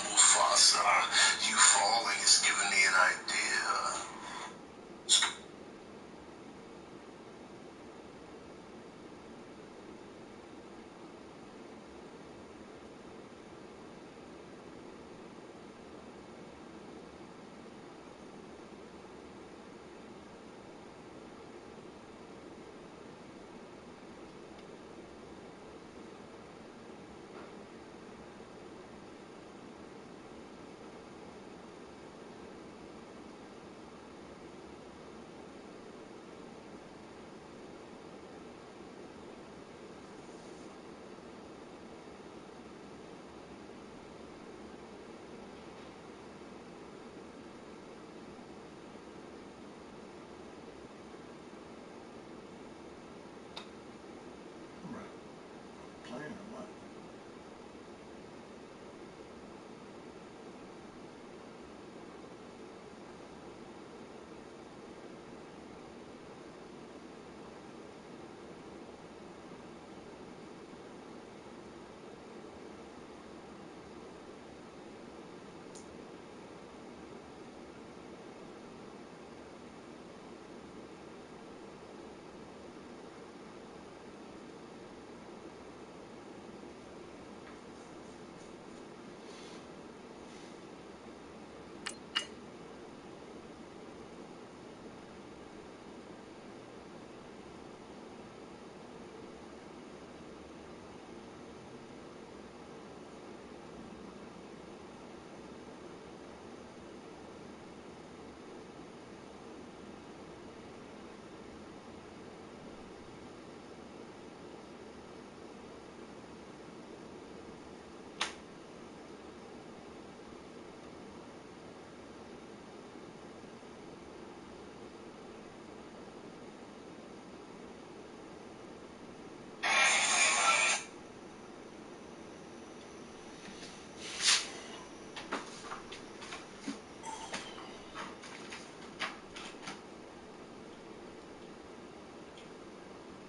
Mufasa, you falling has given me an idea.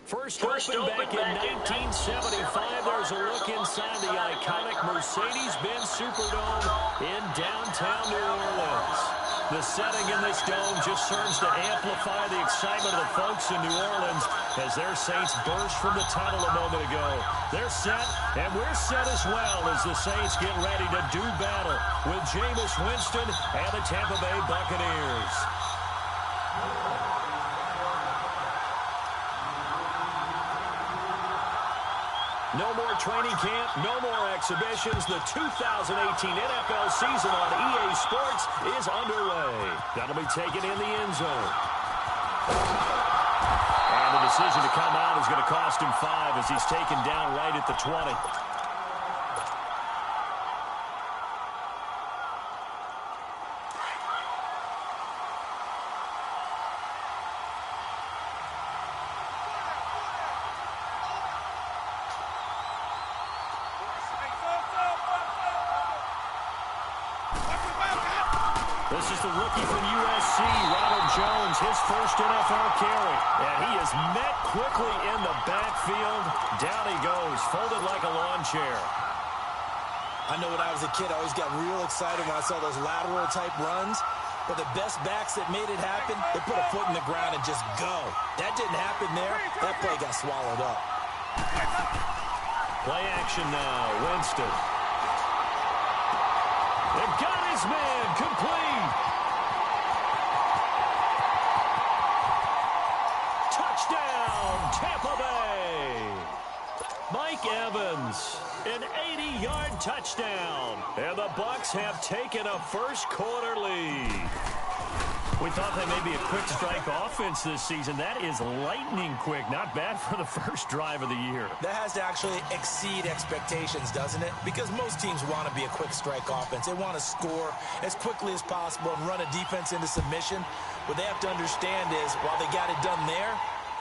First opened back in 1975, there's a look inside the iconic Mercedes-Benz Superdome in downtown New Orleans. The setting in this dome just serves to amplify the excitement of the folks in New Orleans as their Saints burst from the tunnel a moment ago. They're set, and we're set as well as the Saints get ready to do battle with Jameis Winston and the Tampa Bay Buccaneers. No more training camp, no more exhibitions. The 2018 NFL season on EA Sports is underway. That'll be taken in the end zone. And the decision to come out is going to cost him 5 as he's taken down right at the 20. This is the rookie from USC, Ronald Jones, his first NFL carry. And he is met quickly in the backfield. Down he goes, folded like a lawn chair. I know when I was a kid, I always got real excited when I saw those lateral-type runs. But the best backs that made it happen, they put a foot in the ground and just go. That didn't happen there. That play got swallowed up. Play action now, Winston. They've got his man complete. Mike Evans, an 80-yard touchdown. And the Bucs have taken a first-quarter lead. We thought that may be a quick strike offense this season. That is lightning quick. Not bad for the first drive of the year. That has to actually exceed expectations, doesn't it? Because most teams want to be a quick strike offense. They want to score as quickly as possible and run a defense into submission. What they have to understand is, while they got it done there,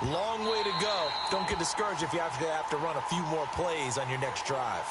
long way to go. Don't get discouraged if you have to run a few more plays on your next drive.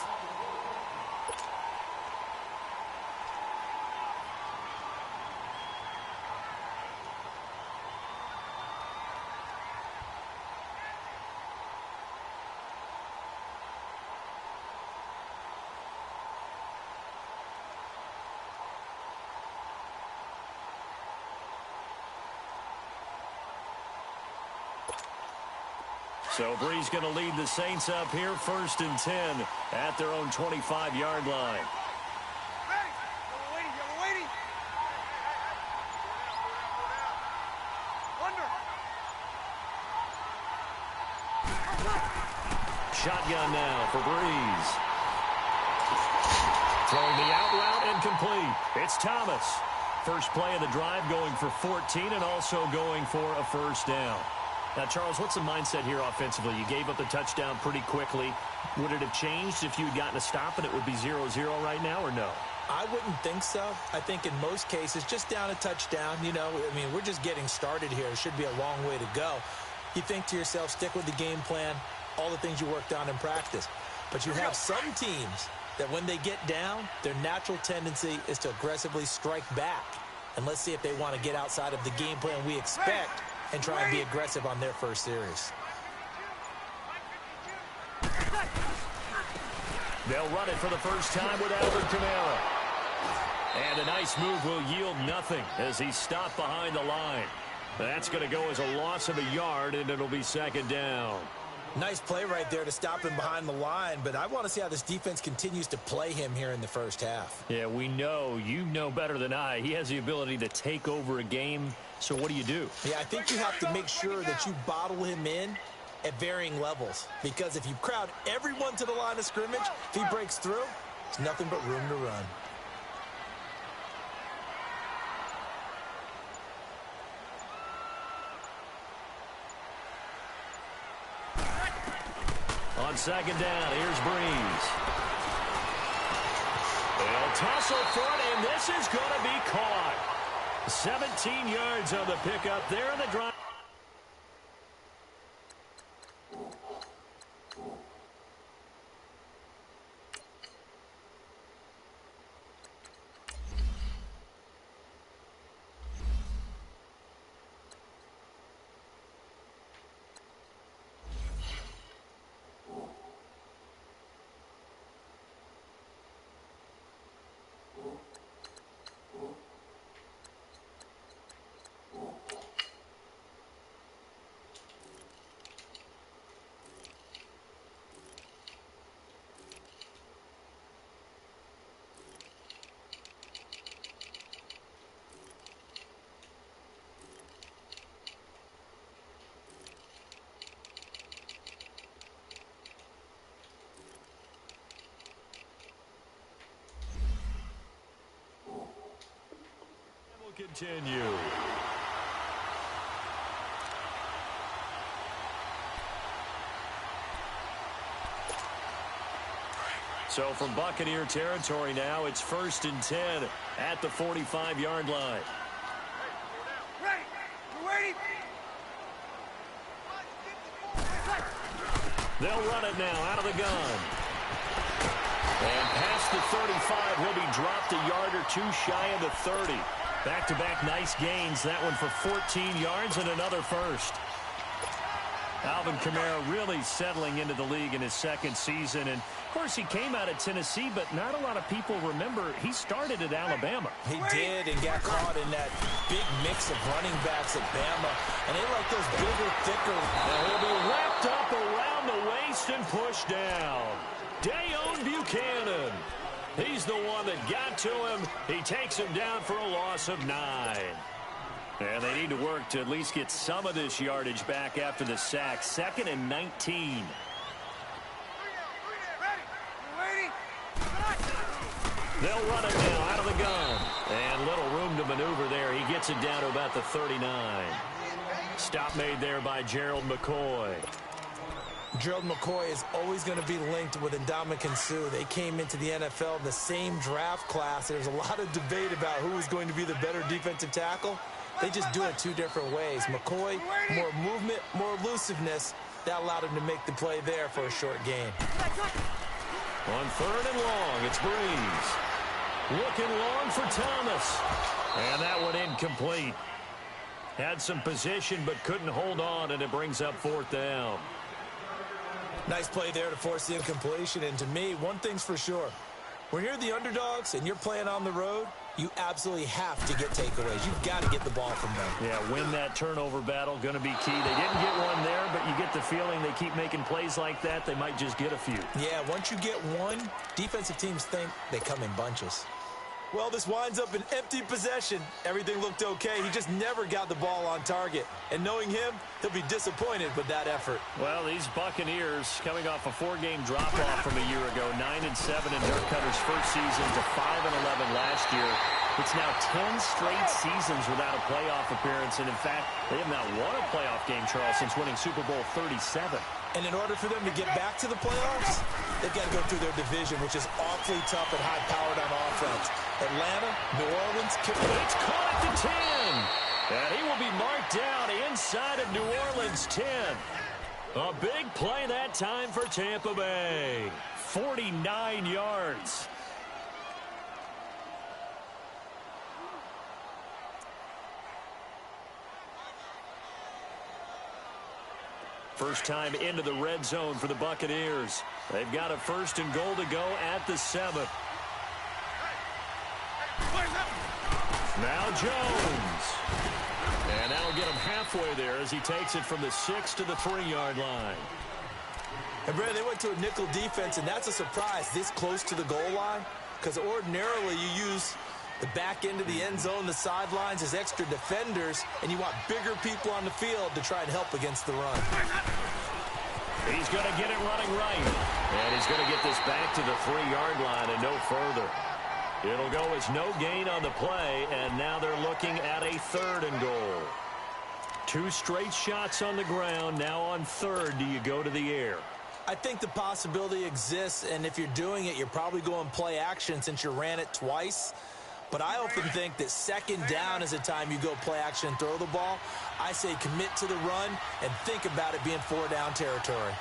So Bree's going to lead the Saints up here, 1st and 10 at their own 25-yard line. Shotgun now for Breeze. Throwing the out route and complete. It's Thomas. First play of the drive, going for 14 and also going for a first down. Now, Charles, what's the mindset here offensively? You gave up the touchdown pretty quickly. Would it have changed if you had gotten a stop and it would be 0-0 right now, or no? I wouldn't think so. I think in most cases, just down a touchdown, we're just getting started here. It should be a long way to go. You think to yourself, stick with the game plan, all the things you worked on in practice. But you have some teams that when they get down, their natural tendency is to aggressively strike back. And let's see if they want to get outside of the game plan we expect and try and be aggressive on their first series. They'll run it for the first time with Alvin Kamara. And a nice move will yield nothing as he's stopped behind the line. That's going to go as a loss of a yard, and it'll be 2nd down. Nice play right there to stop him behind the line, but I want to see how this defense continues to play him here in the first half. Yeah, we know. You know better than I. He has the ability to take over a game, so what do you do? Yeah, I think you have to make sure that you bottle him in at varying levels, because if you crowd everyone to the line of scrimmage, if he breaks through, there's nothing but room to run. On 2nd down, here's Breeze. They'll tussle for it, and this is going to be caught. 17 yards on the pickup there in the drive. Continue. So from Buccaneer territory now, it's 1st and 10 at the 45-yard line. They'll run it now out of the gun. And past the 35, he'll be dropped a yard or two shy of the 30. Back-to-back nice gains. That one for 14 yards and another first. Alvin Kamara really settling into the league in his 2nd season. And, of course, he came out of Tennessee, but not a lot of people remember he started at Alabama. He did, and got caught in that big mix of running backs at Bama. And they like those bigger, thicker. And he'll be wrapped up around the waist and pushed down. Dayon Buchanan. He's the one that got to him. He takes him down for a loss of 9. And they need to work to at least get some of this yardage back after the sack. 2nd and 19. They'll run it now out of the gun. And little room to maneuver there. He gets it down to about the 39. Stop made there by Gerald McCoy. Gerald McCoy is always going to be linked with Ndamukong Suh. They came into the NFL in the same draft class. There's a lot of debate about who is going to be the better defensive tackle. They just do it two different ways. McCoy, more movement, more elusiveness. That allowed him to make the play there for a short gain. On 3rd and long, it's Breeze. Looking long for Thomas. And that one incomplete. Had some position but couldn't hold on, and it brings up 4th down. Nice play there to force the incompletion. And to me, one thing's for sure. When you're the underdogs and you're playing on the road, you absolutely have to get takeaways. You've got to get the ball from them. Yeah, win that turnover battle, going to be key. They didn't get one there, but you get the feeling they keep making plays like that, they might just get a few. Yeah, once you get one, defensive teams think they come in bunches. Well, this winds up an empty possession. Everything looked okay. He just never got the ball on target. And knowing him, he'll be disappointed with that effort. Well, these Buccaneers coming off a 4-game drop-off from a year ago, 9-7 in Dirk Cutter's first season to 5-11 last year. It's now 10 straight seasons without a playoff appearance. And, in fact, they have not won a playoff game, Charles, since winning Super Bowl 37. And in order for them to get back to the playoffs, they've got to go through their division, which is awfully tough and high-powered on offense. Atlanta, New Orleans, it's caught at the 10. And he will be marked down inside of New Orleans' 10. A big play that time for Tampa Bay. 49 yards. First time into the red zone for the Buccaneers. They've got a 1st and goal to go at the 7. Now Jones. And that'll get him halfway there as he takes it from the 6 to the 3-yard line. And, Brad, they went to a nickel defense, and that's a surprise this close to the goal line, because ordinarily you use the back end of the end zone, the sidelines as extra defenders, and you want bigger people on the field to try and help against the run. He's going to get it running right. And he's going to get this back to the 3-yard line and no further. It'll go as no gain on the play, and now they're looking at a 3rd and goal. 2 straight shots on the ground. Now on 3rd, do you go to the air? I think the possibility exists, and if you're doing it, you're probably going play action since you ran it twice. But I often think that 2nd down is a time you go play action and throw the ball. I say commit to the run and think about it being 4-down territory.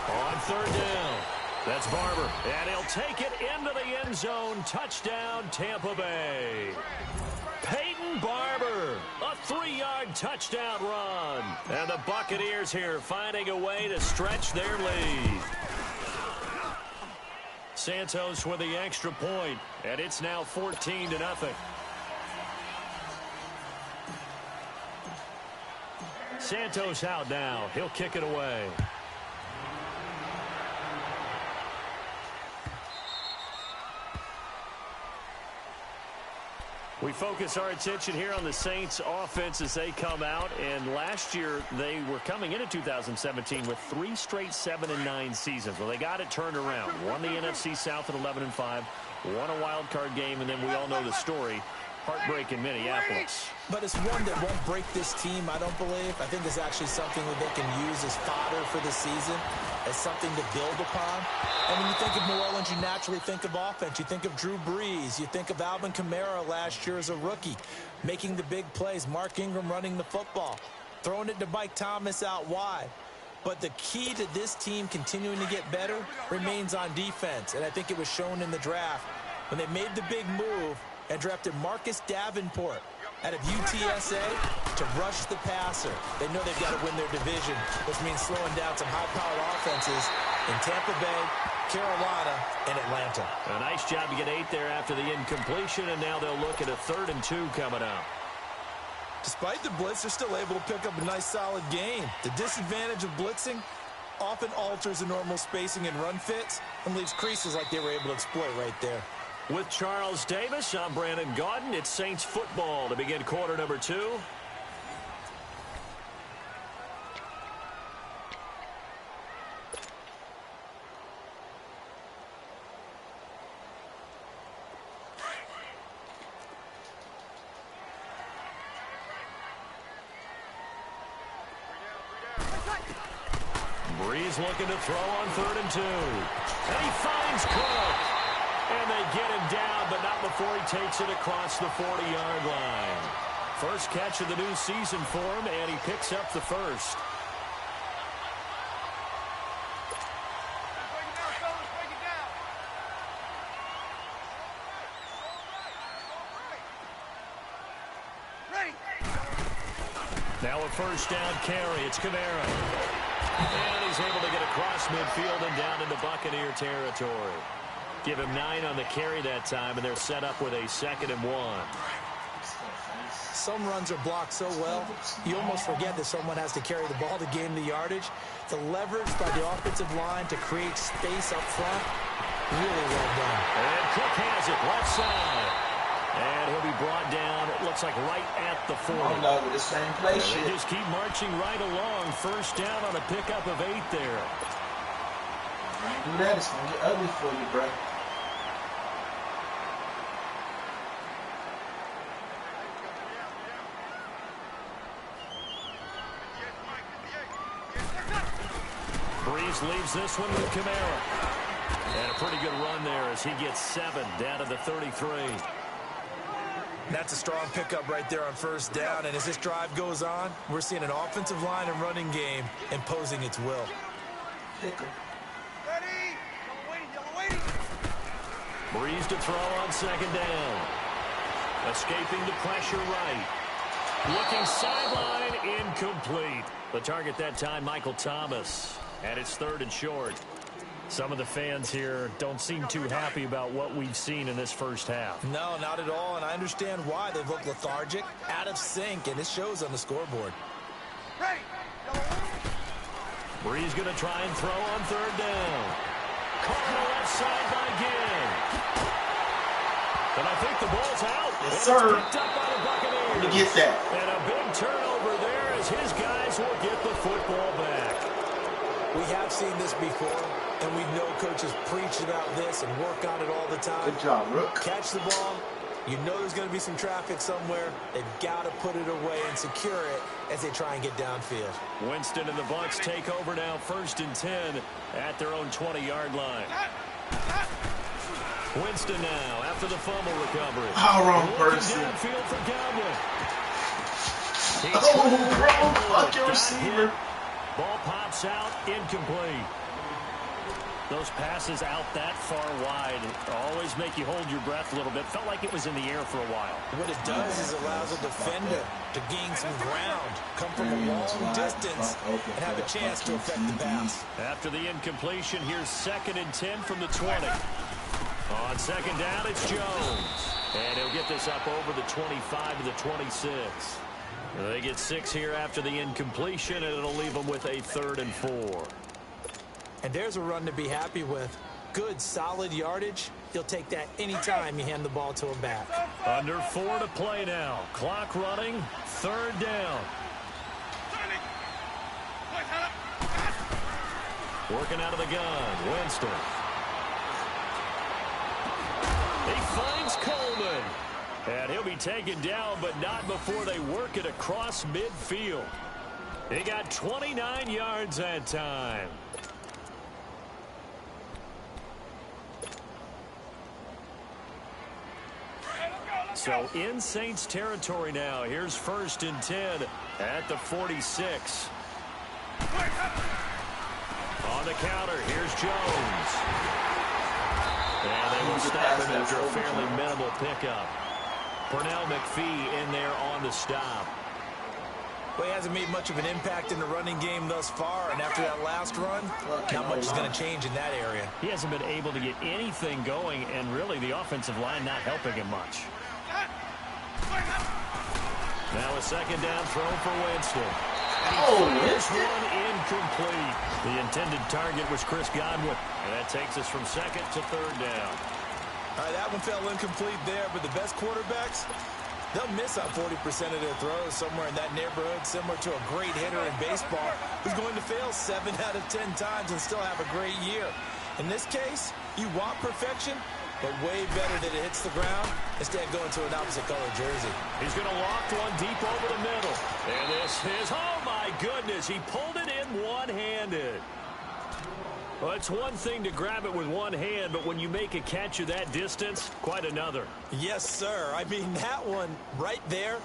On 3rd down, that's Barber. And he'll take it into the end zone. Touchdown, Tampa Bay. Peyton Barber, a 3-yard touchdown run. And the Buccaneers here finding a way to stretch their lead. Santos with the extra point, and it's now 14-0. Santos out now. He'll kick it away. We focus our attention here on the Saints offense as they come out. And last year, they were coming into 2017 with 3 straight 7-9 seasons. Well, they got it turned around. Won the NFC South at 11-5. Won a wild card game, and then we all know the story. Heartbreak in Minneapolis. But it's one that won't break this team, I don't believe. I think it's actually something that they can use as fodder for the season, as something to build upon. And when you think of New Orleans, you naturally think of offense. You think of Drew Brees. You think of Alvin Kamara last year as a rookie, making the big plays. Mark Ingram running the football, throwing it to Mike Thomas out wide. But the key to this team continuing to get better remains on defense. And I think it was shown in the draft when they made the big move and drafted Marcus Davenport out of UTSA to rush the passer. They know they've got to win their division, which means slowing down some high-powered offenses in Tampa Bay, Carolina, and Atlanta. A nice job to get 8 there after the incompletion, and now they'll look at a 3rd and 2 coming up. Despite the blitz, they're still able to pick up a nice, solid gain. The disadvantage of blitzing often alters the normal spacing and run fits and leaves creases like they were able to exploit right there. With Charles Davis, I'm Brandon Gaudin. It's Saints football to begin quarter number 2. Breeze looking to throw on 3rd and 2. And he finds Cook. And they get him down, but not before he takes it across the 40-yard line. First catch of the new season for him, and he picks up the first. Now a first down carry. It's Kamara. And he's able to get across midfield and down into Buccaneer territory. Give him 9 on the carry that time, and they're set up with a 2nd and 1. Some runs are blocked so well, you almost forget that someone has to carry the ball to gain the yardage. The leverage by the offensive line to create space up front, really well done. And Cook has it left side. And he'll be brought down, it looks like right at the 40. Oh no, with the same play shit. They just keep marching right along. First down on a pickup of 8 there. Do that, it's going to get ugly for you, bro. Breeze leaves this one with Kamara. And a pretty good run there as he gets 7 down to the 33. That's a strong pickup right there on first down. And as this drive goes on, we're seeing an offensive line and running game imposing its will. Breeze to throw on 2nd down. Escaping the pressure right. Looking sideline, incomplete. The target that time, Michael Thomas. And it's 3rd and short. Some of the fans here don't seem too happy about what we've seen in this first half. No, not at all, and I understand why. They've looked lethargic, out of sync, and it shows on the scoreboard. Breeze going to try and throw on 3rd down. Caught on the left side by Ginn. And I think the ball's out. Yes, sir. Picked up by the Buccaneers. Let me get that. And a big turnover there as his guys will get the football back. We have seen this before, and we know coaches preach about this and work on it all the time. Good job, Rook. Catch the ball. You know there's going to be some traffic somewhere. They've got to put it away and secure it as they try and get downfield. Winston and the Bucs take over now, 1st and 10 at their own 20-yard line. Winston now after the fumble recovery. Oh, wrong person. Downfield for Godwin. Oh, bro, fuck your receiver. Ball pops out, incomplete. Those passes out that far wide always make you hold your breath a little bit. Felt like it was in the air for a while. What it does is allows a defender to gain some ground, come from a long distance, and have a chance to affect the pass. After the incompletion, here's 2nd and 10 from the 20. On 2nd down, it's Jones. And he'll get this up over the 25 to the 26. They get 6 here after the incompletion, and it'll leave them with a 3rd and 4. And there's a run to be happy with. Good, solid yardage. You'll take that anytime you hand the ball to a back. Under 4 to play now. Clock running, 3rd down. Working out of the gun, Winston. He finds Coleman. And he'll be taken down, but not before they work it across midfield. He got 29 yards that time. So in Saints territory now. Here's 1st and 10 at the 46. On the counter, here's Jones. And they will stop him after a fairly minimal pickup. Pernell McPhee in there on the stop. Well, he hasn't made much of an impact in the running game thus far, and after that last run, not much is going to change in that area. He hasn't been able to get anything going, and really the offensive line not helping him much. Now a 2nd down throw for Winston. Oh, one incomplete. The intended target was Chris Godwin, and that takes us from 2nd to 3rd down. All right, that one fell incomplete there, but the best quarterbacks, they'll miss on 40% of their throws somewhere in that neighborhood, similar to a great hitter in baseball who's going to fail 7 out of 10 times and still have a great year. In this case, you want perfection, but way better that it hits the ground instead of going to an opposite color jersey. He's going to loft one deep over the middle. And this is, oh my goodness, he pulled it in one-handed. Well, it's one thing to grab it with one hand, but when you make a catch of that distance, quite another. Yes, sir. I mean, that one right there,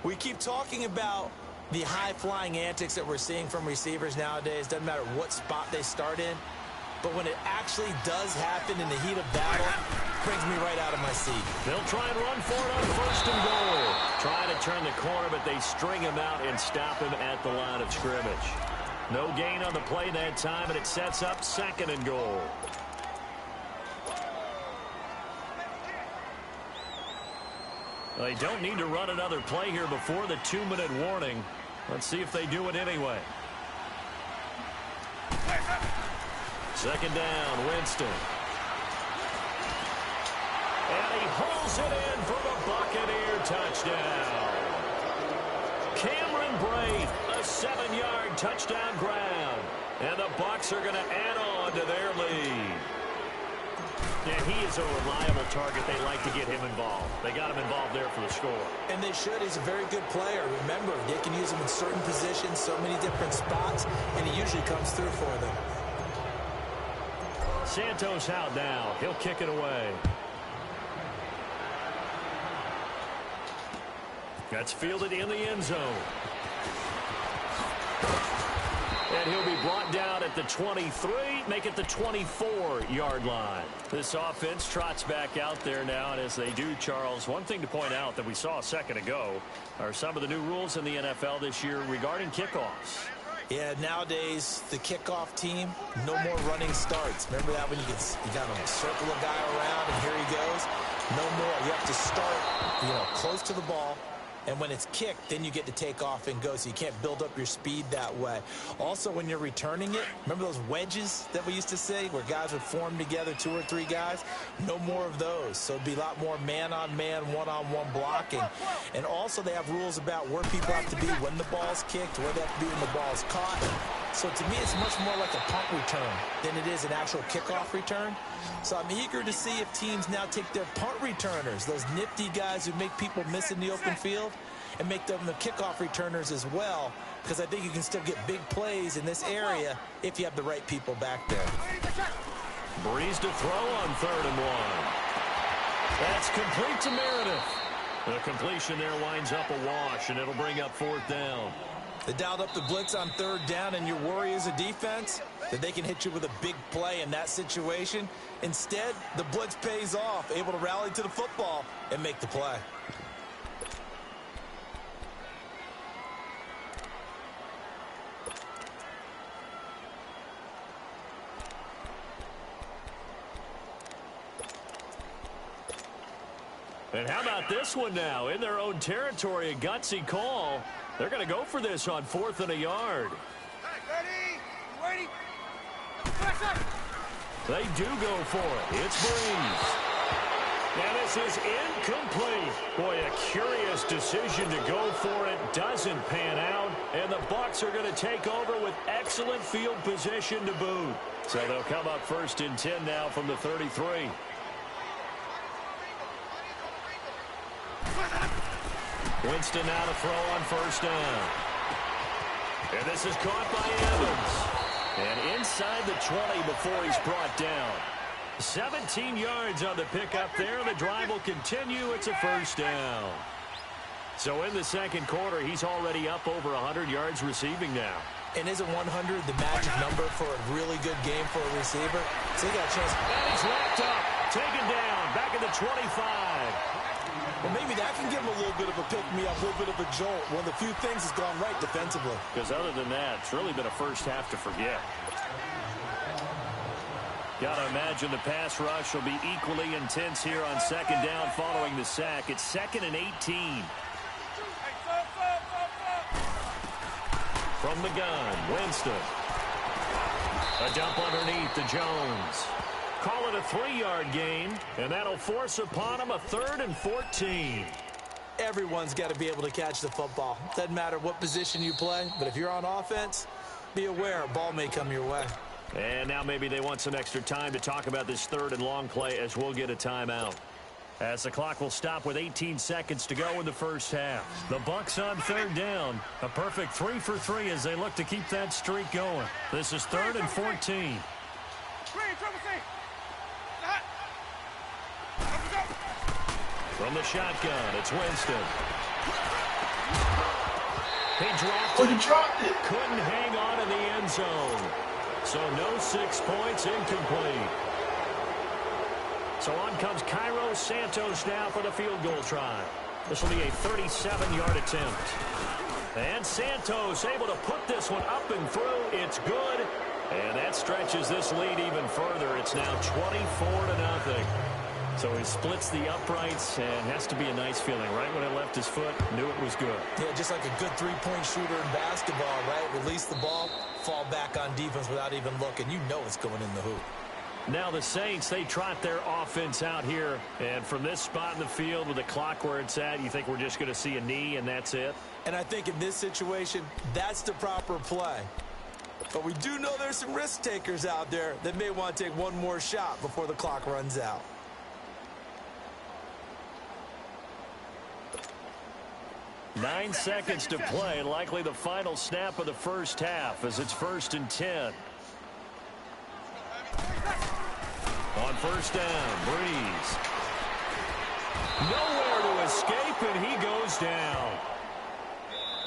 we keep talking about the high-flying antics that we're seeing from receivers nowadays. Doesn't matter what spot they start in. But when it actually does happen in the heat of battle, it brings me right out of my seat. They'll try and run for it on 1st and goal. Trying to turn the corner, but they string him out and stop him at the line of scrimmage. No gain on the play that time, and it sets up 2nd and goal. They don't need to run another play here before the 2-minute warning. Let's see if they do it anyway. 2nd down, Winston. And he hauls it in for the Buccaneer touchdown. Cameron Brate, a 7-yard touchdown grab. And the Bucs are going to add on to their lead. Yeah, he is a reliable target. They like to get him involved. They got him involved there for the score. And they should. He's a very good player. Remember, they can use him in certain positions, so many different spots, and he usually comes through for them. Santos out now. He'll kick it away. That's fielded in the end zone. And he'll be brought down at the 23, make it the 24-yard line. This offense trots back out there now, and as they do, Charles, one thing to point out that we saw a second ago are some of the new rules in the NFL this year regarding kickoffs. Yeah, nowadays, the kickoff team, no more running starts. Remember that when you got to circle a guy around, and here he goes? No more. You have to start, close to the ball. And when it's kicked, then you get to take off and go, so you can't build up your speed that way. Also, when you're returning it, remember those wedges that we used to say where guys would form together, 2 or 3 guys? No more of those. So it'd be a lot more man-on-man, one-on-one blocking. And also, they have rules about where people have to be when the ball's kicked, where they have to be when the ball's caught. So to me, it's much more like a punt return than it is an actual kickoff return. So I'm eager to see if teams now take their punt returners, those nifty guys who make people miss in the open field, and make them the kickoff returners as well, because I think you can still get big plays in this area if you have the right people back there. Breeze to throw on 3rd and 1. That's complete to Meredith. The completion there winds up a wash, and it'll bring up 4th down. They dialed up the blitz on 3rd down, and your worry as a defense that they can hit you with a big play in that situation. Instead, the blitz pays off, able to rally to the football and make the play. And how about this one now? In their own territory, a gutsy call. They're going to go for this on 4th and a yard. Ready? They do go for it. It's Breeze. And this is incomplete. Boy, a curious decision to go for it. Doesn't pan out. And the Bucs are going to take over with excellent field position to boot. So they'll come up 1st and 10 now from the 33. Winston now to throw on 1st down. And this is caught by Evans. And inside the 20 before he's brought down. 17 yards on the pickup there. The drive will continue. It's a 1st down. So in the 2nd quarter, he's already up over 100 yards receiving now. And isn't 100 the magic number for a really good game for a receiver? So he got a chance. And he's wrapped up. Taken down. Back at the 25. Well, maybe that can give him a little bit of a pick-me-up, a little bit of a jolt. One of the few things has gone right defensively. Because other than that, it's really been a first half to forget. Got to imagine the pass rush will be equally intense here on 2nd down following the sack. It's 2nd and 18. From the gun, Winston. A dump underneath to Jones. Call it a 3-yard gain, and that'll force upon him a 3rd and 14. Everyone's got to be able to catch the football. Doesn't matter what position you play, but if you're on offense, be aware a ball may come your way. And now maybe they want some extra time to talk about this 3rd and long play as we'll get a timeout. As the clock will stop with 18 seconds to go in the first half. The Bucs on 3rd down. A perfect 3 for 3 as they look to keep that streak going. This is 3rd and 14. From the shotgun, it's Winston. He dropped Oh, it. he dropped it. Couldn't hang on in the end zone. So no 6 points, incomplete. So on comes Cairo Santos now for the field goal try. This will be a 37-yard attempt. And Santos able to put this one up and through. It's good. And that stretches this lead even further. It's now 24-0. So he splits the uprights, and has to be a nice feeling. Right when it left his foot, knew it was good. Yeah, just like a good three-point shooter in basketball, right? Release the ball, fall back on defense without even looking. You know it's going in the hoop. Now the Saints, they trot their offense out here. And from this spot in the field with the clock where it's at, you think we're just going to see a knee and that's it? And I think in this situation, that's the proper play. But we do know there's some risk takers out there that may want to take one more shot before the clock runs out. Nine seconds to play, likely the final snap of the first half as it's 1st and 10. On first down, Breeze. Nowhere to escape, and he goes down.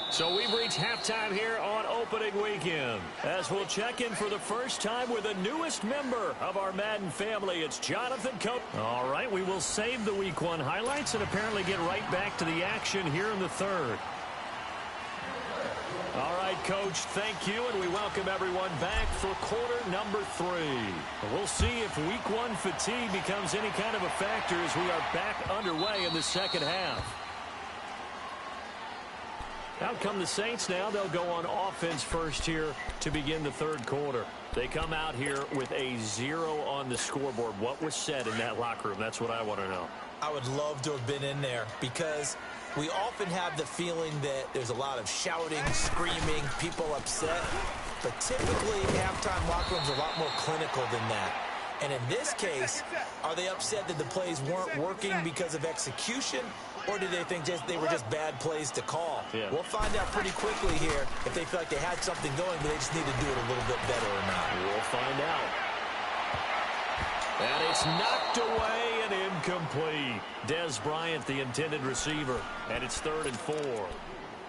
So we've reached halftime here on opening weekend, as we'll check in for the first time with the newest member of our Madden family. It's Jonathan Cope. All right, we will save the Week 1 highlights and apparently get right back to the action here in the third. All right, Coach, thank you, and we welcome everyone back for quarter number 3. We'll see if Week 1 fatigue becomes any kind of a factor as we are back underway in the second half. Out come the Saints now. They'll go on offense first here to begin the third quarter. They come out here with a 0 on the scoreboard. What was said in that locker room? That's what I want to know. I would love to have been in there because we often have the feeling that there's a lot of shouting, screaming, people upset. But typically, halftime locker rooms are a lot more clinical than that. And in this case, are they upset that the plays weren't working because of execution? Or do they think they were just bad plays to call? Yeah. We'll find out pretty quickly here if they feel like they had something going, but they just need to do it a little bit better or not. We'll find out. And it's knocked away and incomplete. Dez Bryant, the intended receiver. And it's 3rd and 4.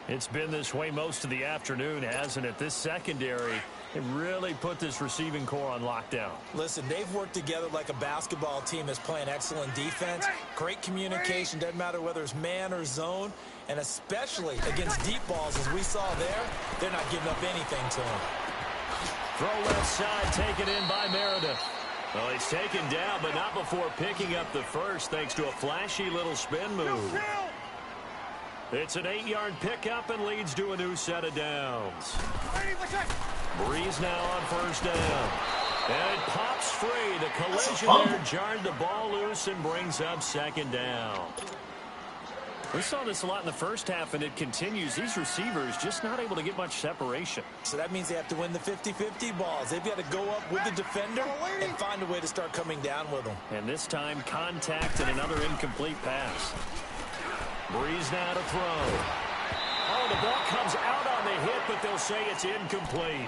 It's been this way most of the afternoon, hasn't it? This secondary, it really put this receiving core on lockdown. Listen, they've worked together like a basketball team that's playing excellent defense. Great communication, doesn't matter whether it's man or zone. And especially against deep balls, as we saw there, they're not giving up anything to them. Throw left side, taken in by Meredith. Well, he's taken down, but not before picking up the first, thanks to a flashy little spin move. It's an 8-yard pickup and leads to a new set of downs. Breeze now on first down. And it pops free. The collision there jarred the ball loose and brings up 2nd down. We saw this a lot in the first half, and it continues. These receivers just not able to get much separation. So that means they have to win the 50-50 balls. They've got to go up with the defender and find a way to start coming down with them. And this time, contact and another incomplete pass. Breeze now to throw. Oh, the ball comes out on the hit, but they'll say it's incomplete.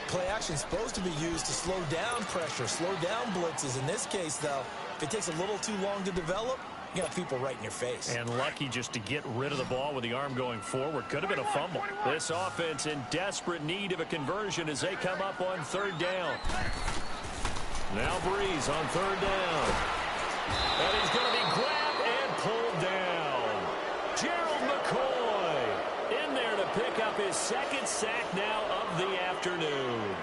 Play action is supposed to be used to slow down pressure, slow down blitzes. In this case, though, if it takes a little too long to develop, you got people right in your face. And lucky just to get rid of the ball with the arm going forward. Could have been a fumble. This offense in desperate need of a conversion as they come up on 3rd down. Now Breeze on 3rd down. And he's going to be grabbed and pulled down. Gerald McCoy in there to pick up his 2nd sack now of the afternoon.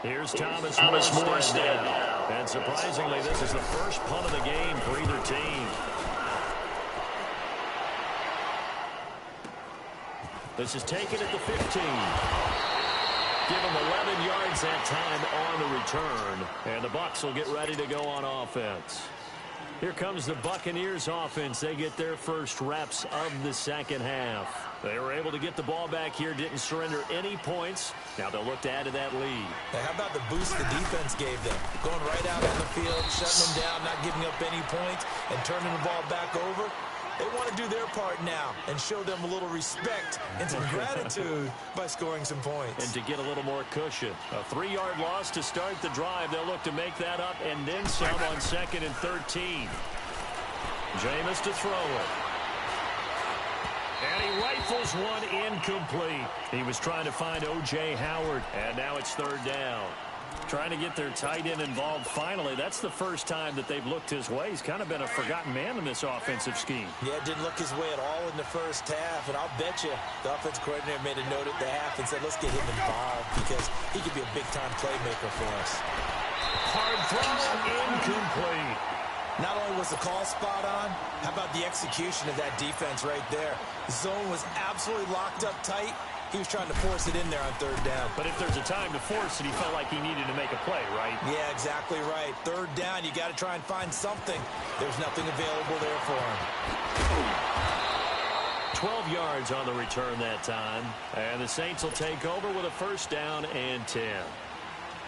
Here's Thomas Morstead. And surprisingly, this is the first punt of the game for either team. This is taken at the 15. Give him 11 yards that time on the return. And the Bucs will get ready to go on offense. Here comes the Buccaneers offense. They get their first reps of the second half. They were able to get the ball back here, didn't surrender any points. Now they'll look to add to that lead. Now, how about the boost the defense gave them? Going right out on the field, shutting them down, not giving up any points, and turning the ball back over. They want to do their part now and show them a little respect and some gratitude by scoring some points. And to get a little more cushion. A 3-yard loss to start the drive. They'll look to make that up and then some on 2nd and 13. Jameis to throw it. And he rifles one incomplete. He was trying to find O.J. Howard. And now it's 3rd down. Trying to get their tight end involved finally. That's the first time that they've looked his way. He's kind of been a forgotten man in this offensive scheme. Yeah, didn't look his way at all in the first half. And I'll bet you the offense coordinator made a note at the half and said, let's get him involved because he could be a big-time playmaker for us. Hard throw, incomplete. Not only was the call spot on, how about the execution of that defense right there? The zone was absolutely locked up tight. He was trying to force it in there on 3rd down. But if there's a time to force it, he felt like he needed to make a play, right? Yeah, exactly right. 3rd down, you got to try and find something. There's nothing available there for him. 12 yards on the return that time. And the Saints will take over with a 1st down and 10.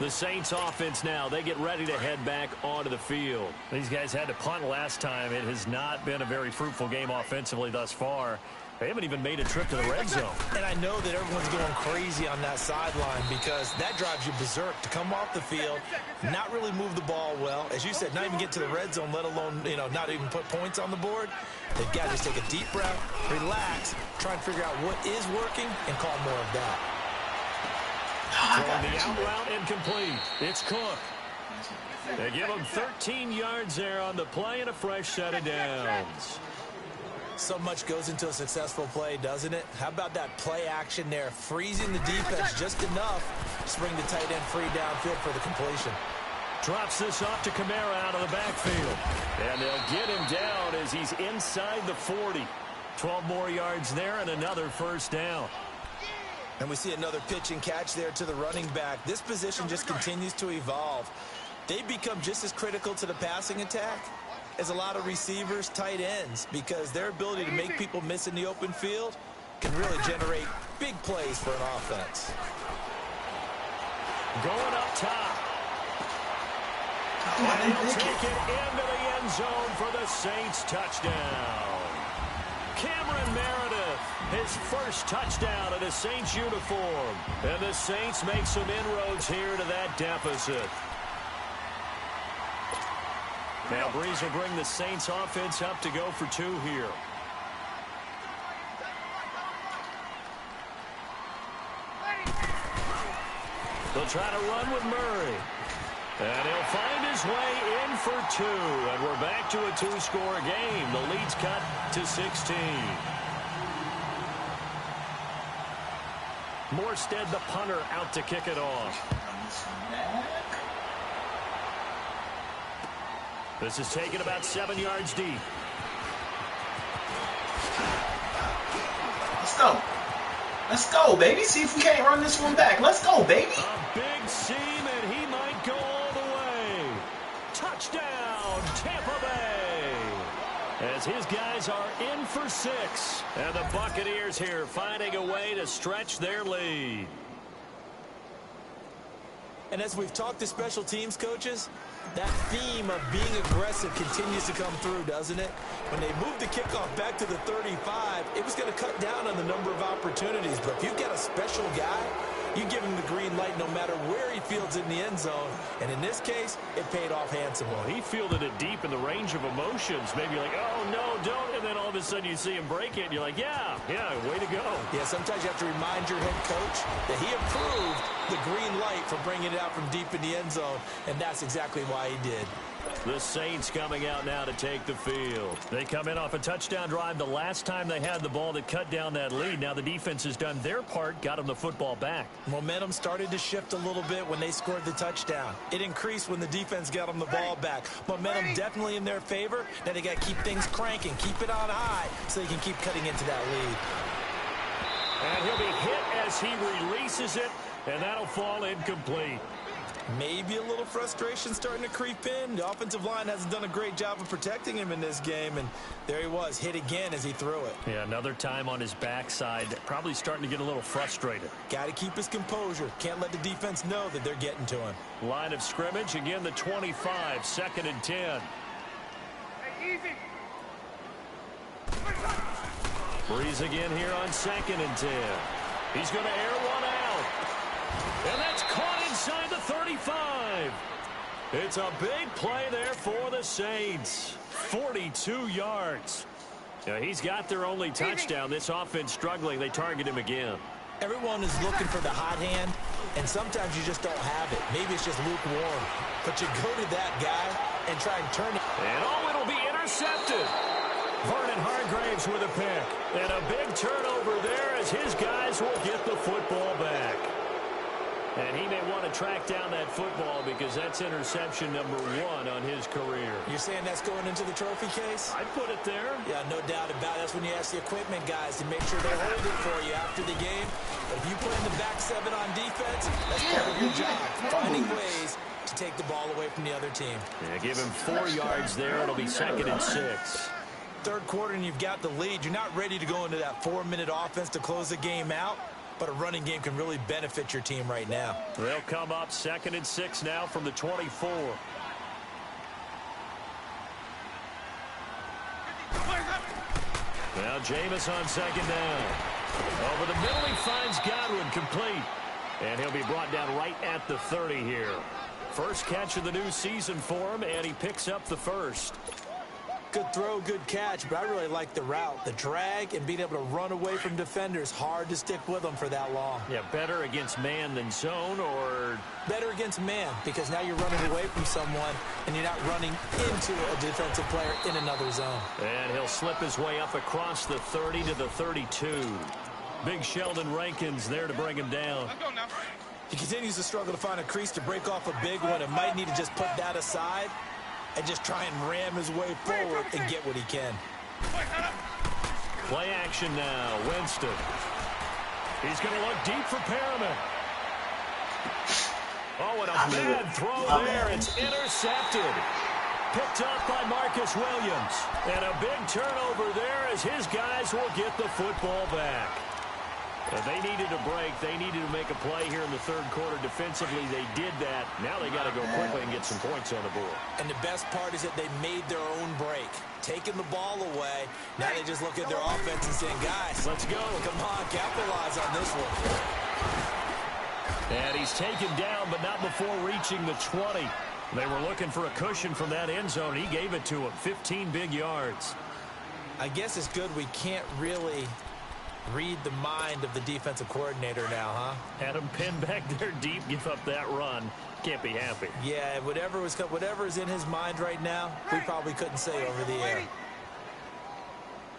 The Saints offense now, they get ready to head back onto the field. These guys had to punt last time. It has not been a very fruitful game offensively thus far. They haven't even made a trip to the red zone. And I know that everyone's going crazy on that sideline because that drives you berserk to come off the field, not really move the ball well. As you said, not even get to the red zone, let alone, not even put points on the board. They've got to just take a deep breath, relax, try and figure out what is working, and call more of that. Throwing the out route incomplete. It's Cook. They give him 13 yards there on the play and a fresh set of downs. So much goes into a successful play, doesn't it? How about that play action there? Freezing the defense just enough to bring the tight end free downfield for the completion. Drops this off to Kamara out of the backfield. And they'll get him down as he's inside the 40. 12 more yards there and another 1st down. And we see another pitch and catch there to the running back. This position just continues to evolve. They become just as critical to the passing attack as a lot of receivers, tight ends, because their ability to make people miss in the open field can really generate big plays for an offense. Going up top. And he'll take it into the end zone for the Saints touchdown. Cameron Meredith, his first touchdown in a Saints uniform. And the Saints make some inroads here to that deficit. Now Breeze will bring the Saints offense up to go for 2 here. They'll try to run with Murray. And he'll find his way in for 2. And we're back to a 2-score game. The lead's cut to 16. Morstead, the punter, out to kick it off. This is taken about 7 yards deep. Let's go. Let's go, baby. See if we can't run this one back. Let's go, baby. A big seam, and he might go all the way. Touchdown, Tampa Bay. As his guys are in for 6. And the Buccaneers here finding a way to stretch their lead. And as we've talked to special teams coaches, that theme of being aggressive continues to come through, doesn't it? When they moved the kickoff back to the 35, it was going to cut down on the number of opportunities. But if you've got a special guy, you give him the green light no matter where he fields in the end zone. And in this case, it paid off handsomely. Well, he fielded it deep in the range of emotions. Maybe like, oh, no, don't. And then all of a sudden you see him break it, and you're like, yeah, way to go. Yeah, sometimes you have to remind your head coach that he approved the green light for bringing it out from deep in the end zone, and that's exactly why he did. The Saints coming out now to take the field. They come in off a touchdown drive the last time they had the ball that cut down that lead. Now the defense has done their part, got them the football back. Momentum started to shift a little bit when they scored the touchdown. It increased when the defense got them the ball back. Momentum definitely in their favor. Now they got to keep things cranking, keep it on high so they can keep cutting into that lead. And he'll be hit as he releases it, and that'll fall incomplete. Maybe a little frustration starting to creep in. The offensive line hasn't done a great job of protecting him in this game, and there he was, hit again as he threw it. Yeah, another time on his backside, probably starting to get a little frustrated. Got to keep his composure. Can't let the defense know that they're getting to him. Line of scrimmage, again the 25, 2nd and 10. Hey, easy. Breeze again here on 2nd and 10. He's going to air one out. And that's caught inside the 35. It's a big play there for the Saints. 42 yards. Now, he's got their only touchdown. This offense struggling. They target him again. Everyone is looking for the hot hand, and sometimes you just don't have it. Maybe it's just lukewarm. But you go to that guy and try and turn it. And it'll be intercepted. Vernon Hargraves with a pick. And a big turnover there as his guys will get the football back. And he may want to track down that football because that's interception number 1 on his career. You're saying that's going into the trophy case? I'd put it there. Yeah, no doubt about it. That's when you ask the equipment guys to make sure they hold it for you after the game. But if you play in the back 7 on defense, that's part of your job, finding ways to take the ball away from the other team. Yeah, give him 4 yards there. It'll be 2nd and 6. Third quarter and you've got the lead. You're not ready to go into that 4-minute offense to close the game out. But a running game can really benefit your team right now. They'll come up 2nd and 6 now from the 24. Now Jameis on 2nd down. Over the middle he finds Godwin complete. And he'll be brought down right at the 30 here. First catch of the new season for him, and he picks up the first. Good throw, good catch, but I really like the route. The drag and being able to run away from defenders, hard to stick with them for that long. Yeah, better against man than zone, or? Better against man, because now you're running away from someone and you're not running into a defensive player in another zone. And he'll slip his way up across the 30 to the 32. Big Sheldon Rankins there to bring him down. Let's go now. He continues to struggle to find a crease to break off a big one and might need to just put that aside and just try and ram his way forward and get what he can. Play action now. Winston. He's going to look deep for Perriman. Oh, and a bad throw there. It's intercepted. Picked up by Marcus Williams. And a big turnover there as his guys will get the football back. And they needed a break. They needed to make a play here in the third quarter. Defensively, they did that. Now they got to go quickly and get some points on the board. And the best part is that they made their own break. Taking the ball away. Now they just look at their offense and saying, guys, let's go. Come on, capitalize on this one. And he's taken down, but not before reaching the 20. They were looking for a cushion from that end zone. He gave it to him. 15 big yards. I guess it's good we can't really read the mind of the defensive coordinator now, huh? Had him pinned back there deep, give up that run. Can't be happy. Yeah, whatever is in his mind right now, we probably couldn't say over the air.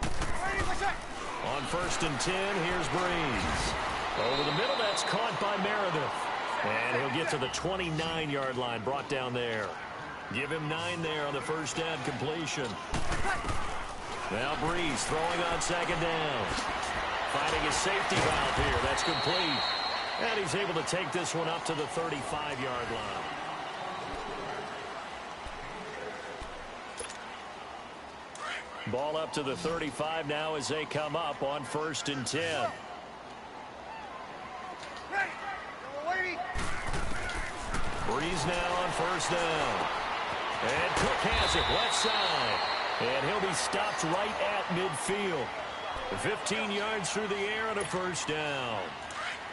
On 1st and 10, here's Breeze. Over the middle, that's caught by Meredith. And he'll get to the 29-yard line, brought down there. Give him 9 there on the first down completion. Now Breeze throwing on 2nd down. Finding his safety valve here. That's complete. And he's able to take this one up to the 35-yard line. Ball up to the 35 now as they come up on 1st and 10. Breeze now on 1st down. And Cook has it left side. And he'll be stopped right at midfield. 15 yards through the air and a 1st down.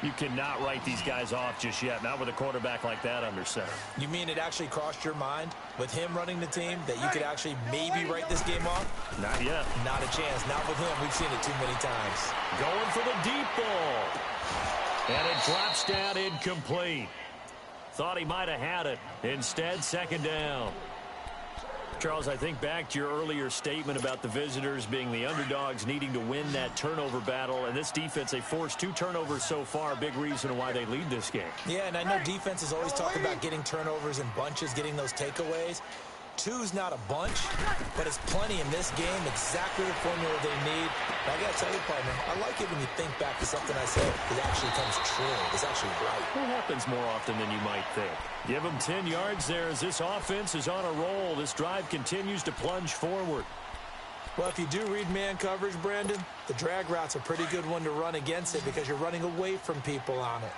You cannot write these guys off just yet, not with a quarterback like that under center. You mean it actually crossed your mind with him running the team that you could actually maybe write this game off? Not yet. Not a chance. Not with him. We've seen it too many times. Going for the deep ball. And it drops down incomplete. Thought he might have had it. Instead, second down. Charles, I think back to your earlier statement about the visitors being the underdogs needing to win that turnover battle. And this defense, they forced 2 turnovers so far. Big reason why they lead this game. Yeah, and I know defenses always talk about getting turnovers in bunches, getting those takeaways. 2's not a bunch, but it's plenty in this game, exactly the formula they need. And I got to tell you, partner, I like it when you think back to something I said. It actually comes true. It's actually right. It happens more often than you might think. Give them 10 yards there as this offense is on a roll. This drive continues to plunge forward. Well, if you do read man coverage, Brandon, the drag route's a pretty good one to run against it because you're running away from people on it.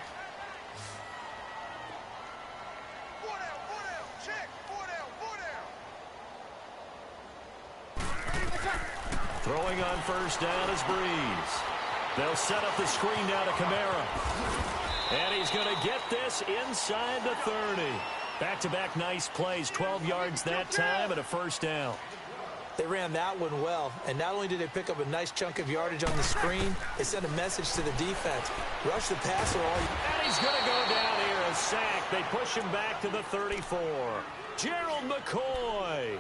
Throwing on first down is Breeze. They'll set up the screen now to Kamara. And he's going to get this inside the 30. Back-to-back nice plays, 12 yards that time and a first down. They ran that one well, and not only did they pick up a nice chunk of yardage on the screen, they sent a message to the defense. Rush the passer all you... And he's going to go down here, a sack. They push him back to the 34. Gerald McCoy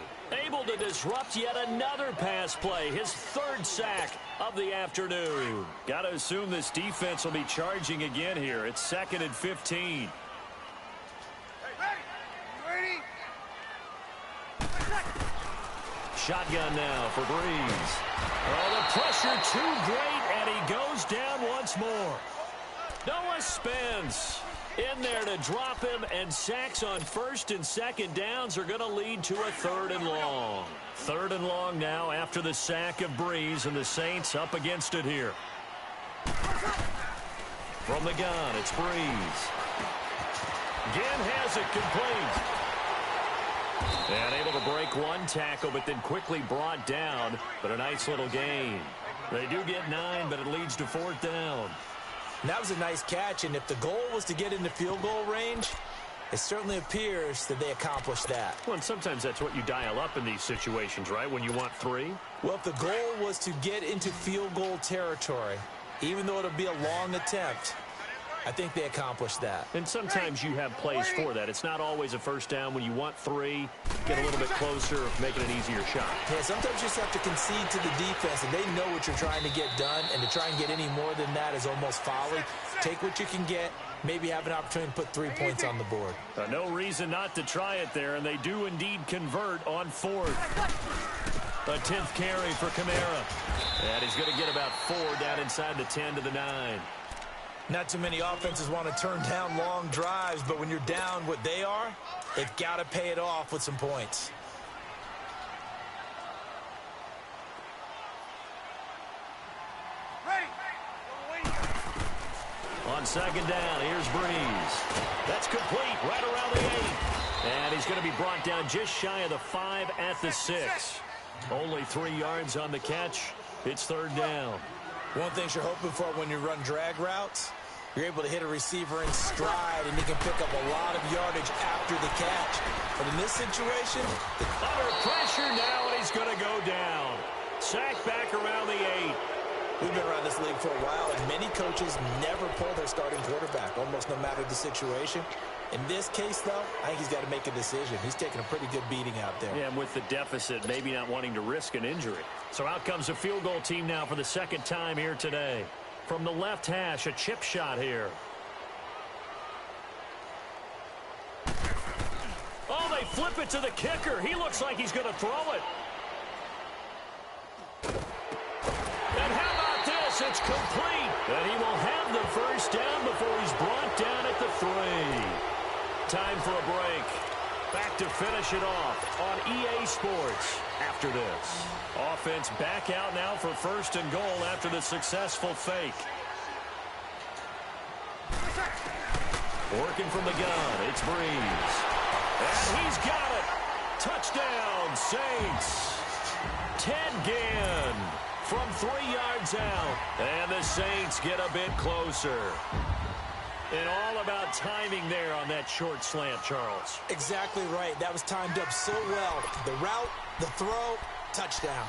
able to disrupt yet another pass play, his 3rd sack of the afternoon. Got to assume this defense will be charging again here. It's 2nd and 15. Shotgun now for Breeze. Oh, the pressure too great, and he goes down once more. Noah Spence in there to drop him, and sacks on 1st and 2nd downs are going to lead to a 3rd and long. 3rd and long now after the sack of Breeze, and the Saints up against it here. From the gun, it's Breeze. Again has it complete. And able to break one tackle, but then quickly brought down. But a nice little gain. They do get 9, but it leads to 4th down. And that was a nice catch, and if the goal was to get into field goal range, it certainly appears that they accomplished that. Well, and sometimes that's what you dial up in these situations, right, when you want 3? Well, if the goal was to get into field goal territory, even though it'll be a long attempt, I think they accomplished that. And sometimes you have plays for that. It's not always a first down. When you want 3, get a little bit closer, make it an easier shot. Yeah, sometimes you just have to concede to the defense, and they know what you're trying to get done, and to try and get any more than that is almost folly. Take what you can get, maybe have an opportunity to put 3 points on the board. No reason not to try it there, and they do indeed convert on 4th. A 10th carry for Kamara. And he's going to get about 4 down inside the 10 to the 9. Not too many offenses want to turn down long drives, but when you're down what they are, they've got to pay it off with some points. On 2nd down, here's Breeze. That's complete right around the 8. And he's going to be brought down just shy of the 5 at the 6. Only 3 yards on the catch. It's 3rd down. One thing you're hoping for when you run drag routes, you're able to hit a receiver in stride, and he can pick up a lot of yardage after the catch. But in this situation, under pressure now, and he's going to go down. Sack back around the 8. We've been around this league for a while, and many coaches never pull their starting quarterback, almost no matter the situation. In this case, though, I think he's got to make a decision. He's taking a pretty good beating out there. Yeah, and with the deficit, maybe not wanting to risk an injury. So out comes a field goal team now for the 2nd time here today. From the left hash, a chip shot here. Oh, they flip it to the kicker. He looks like he's going to throw it. And how about this? It's complete. And he will have the first down before he's brought down at the 3. Time for a break. Back to finish it off on EA Sports after this. Offense back out now for 1st and goal after the successful fake. Working from the gun, it's Breeze. And he's got it. Touchdown, Saints. Ted Ginn from 3 yards out. And the Saints get a bit closer. And all about timing there on that short slant, Charles. Exactly right. That was timed up so well. The route, the throw, touchdown.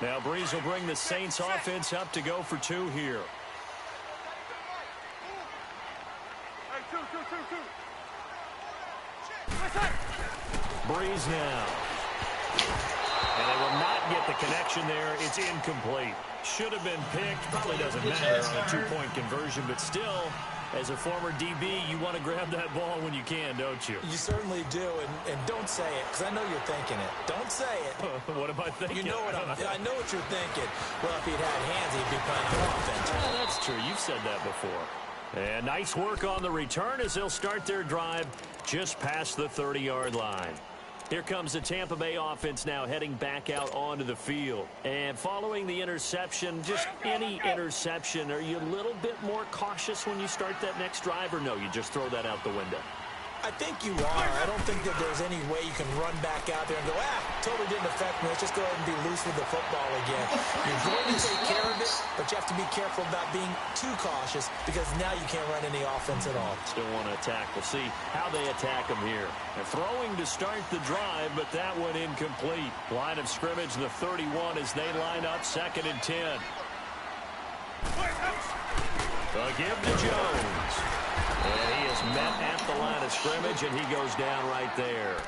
Now Breeze will bring the Saints offense up to go for 2 here. Breeze now. And they will not get the connection there. It's incomplete. Should have been picked. Probably doesn't matter on a 2-point conversion, but still, as a former DB, you want to grab that ball when you can, don't you? You certainly do, and don't say it, because I know you're thinking it. Don't say it. What am I thinking? You know what I know what you're thinking. Well, if he'd had hands, he'd be playing on offense. Yeah, that's true. You've said that before. And nice work on the return as they'll start their drive just past the 30-yard line. Here comes the Tampa Bay offense now heading back out onto the field. And following the interception, just any interception, are you a little bit more cautious when you start that next drive, or no, you just throw that out the window? I think you are. I don't think that there's any way you can run back out there and go, totally didn't affect me. Let's just go ahead and be loose with the football again. You're going to take care of it, but you have to be careful about being too cautious because now you can't run any offense at all. Still want to attack. We'll see how they attack them here. They're throwing to start the drive, but that one incomplete. Line of scrimmage, the 31 as they line up 2nd and 10. The give to Jones. And he is met at the line of scrimmage, and he goes down right there.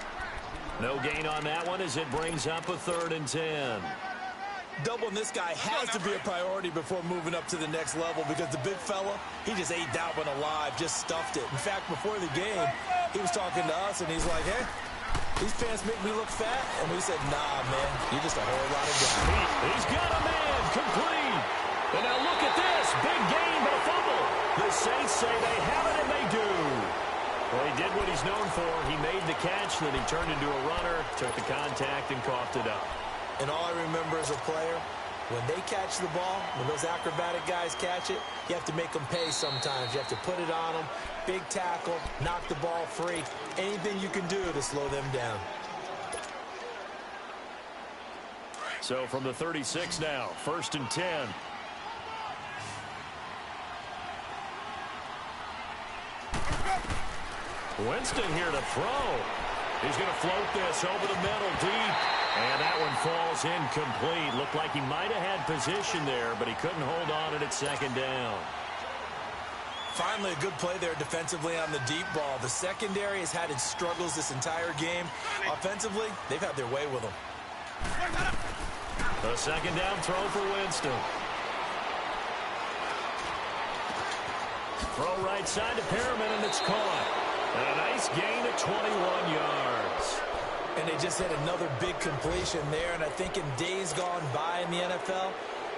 No gain on that one as it brings up a 3rd and 10. Doubling this guy has to be a priority before moving up to the next level because the big fella, he just ate that one alive, just stuffed it. In fact, before the game, he was talking to us, and he's like, hey, these pants make me look fat. And we said, nah, man, you're just a whole lot of guy. He's got a man complete. And now look at this. Big gain, but a fumble. The Saints say they have it, and they do. Well, he did what he's known for. He made the catch, then he turned into a runner, took the contact, and coughed it up. And all I remember as a player, when they catch the ball, when those acrobatic guys catch it, you have to make them pay sometimes. You have to put it on them, big tackle, knock the ball free. Anything you can do to slow them down. So from the 36 now, 1st and 10. Winston here to throw. He's going to float this over the middle deep. And that one falls incomplete. Looked like he might have had position there, but he couldn't hold on at 2nd down. Finally, a good play there defensively on the deep ball. The secondary has had its struggles this entire game. Offensively, they've had their way with them. A 2nd down throw for Winston. Throw right side to Perriman, and it's caught. And a nice gain of 21 yards. And they just hit another big completion there. And I think in days gone by in the NFL,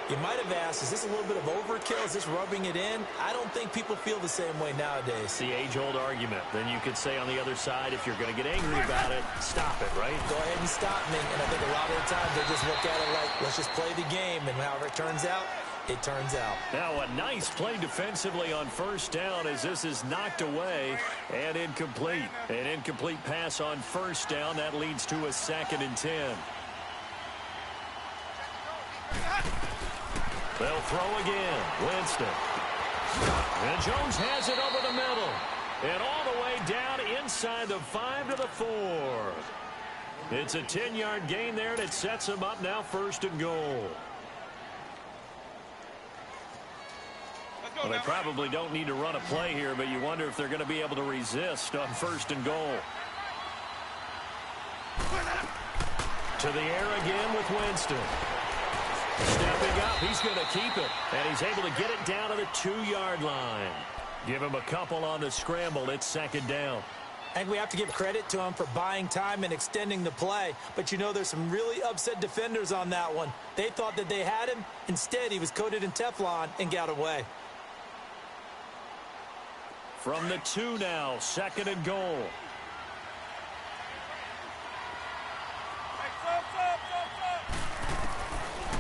you might have asked, is this a little bit of overkill? Is this rubbing it in? I don't think people feel the same way nowadays. It's the age-old argument. Then you could say on the other side, if you're going to get angry about it, stop it, right? Go ahead and stop me. And I think a lot of the time they just look at it like, let's just play the game. And however it turns out, it turns out. Now a nice play defensively on 1st down as this is knocked away and incomplete. An incomplete pass on 1st down. That leads to a 2nd and 10. They'll throw again. Winston. And Jones has it over the middle. And all the way down inside the 5 to the 4. It's a 10-yard gain there, and it sets him up now 1st and goal. Well, they probably don't need to run a play here, but you wonder if they're going to be able to resist on 1st and goal. To the air again with Winston. Stepping up, he's going to keep it. And he's able to get it down to the 2-yard line. Give him a couple on the scramble. It's 2nd down. I think we have to give credit to him for buying time and extending the play. But, you know, there's some really upset defenders on that one. They thought that they had him. Instead, he was coated in Teflon and got away. From the 2 now, 2nd and goal.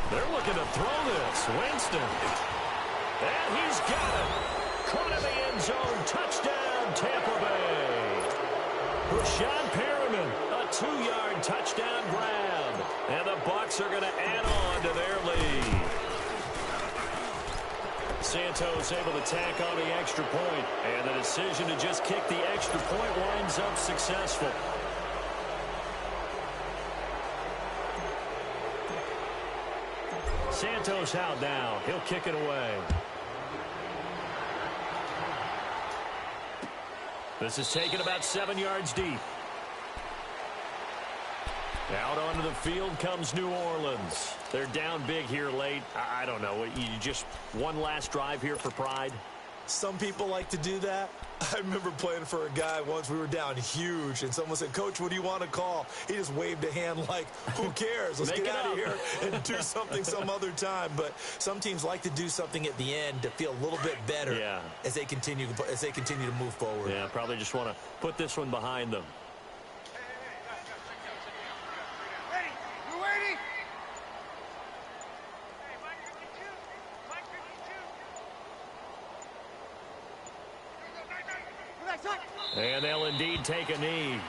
They're looking to throw this. Winston. And he's got it. Caught in the end zone. Touchdown, Tampa Bay. Rashad Perriman, a 2-yard touchdown grab. And the Bucs are going to add on to their lead. Santos able to tack on the extra point, and the decision to just kick the extra point winds up successful. Santos out now. He'll kick it away. This is taken about 7 yards deep. Out onto the field comes New Orleans. They're down big here late. I don't know. You just one last drive here for pride? Some people like to do that. I remember playing for a guy once. We were down huge, and someone said, "Coach, what do you want to call?" He just waved a hand like, who cares? Let's get out of here and do something some other time. But some teams like to do something at the end to feel a little bit better as they continue to move forward. Yeah, probably just want to put this one behind them. Ready? We're waiting. And they'll indeed take a knee.